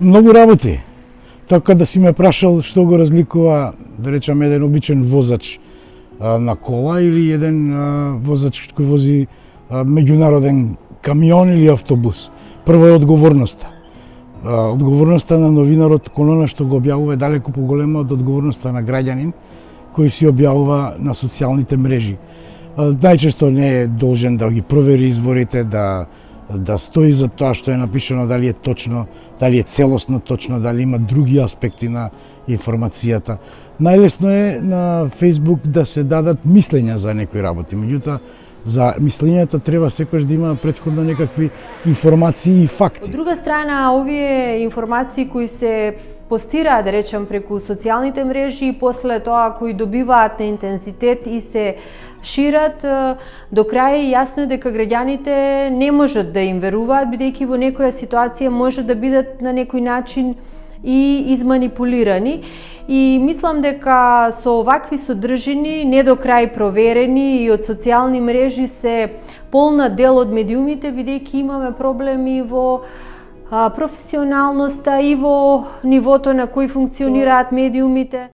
Многу работи. Така да си ме прашал што го разликува, да речам, еден обичен возач на кола или еден возач кој вози меѓународен камион или автобус. Прво е одговорноста. Одговорноста на новинарот кон она што го објавува е далеку поголема од одговорноста на граѓанин кој си објавува на социјалните мрежи. Најчесто не е должен да ги провери изворите, да стои за тоа што е напишано, дали е точно, дали е целосно точно, дали има други аспекти на информацијата. Најлесно е на Facebook да се дадат мислења за некои работи, меѓутоа за мислењата треба секојаш да има претходно некакви информации и факти. Од друга страна, овие информации кои се постираат, да речем, преку социјалните мрежи и после тоа кои добиваат на интензитет и се шират, до крај јасно е дека граѓаните не можат да им веруваат, бидејќи во некоја ситуација може да бидат на некој начин и изманипулирани. И мислам дека со овакви содржини, не до крај проверени и од социјални мрежи се полна дел од медиумите, бидејќи имаме проблеми во професионалноста и во нивото на кој функционираат медиумите.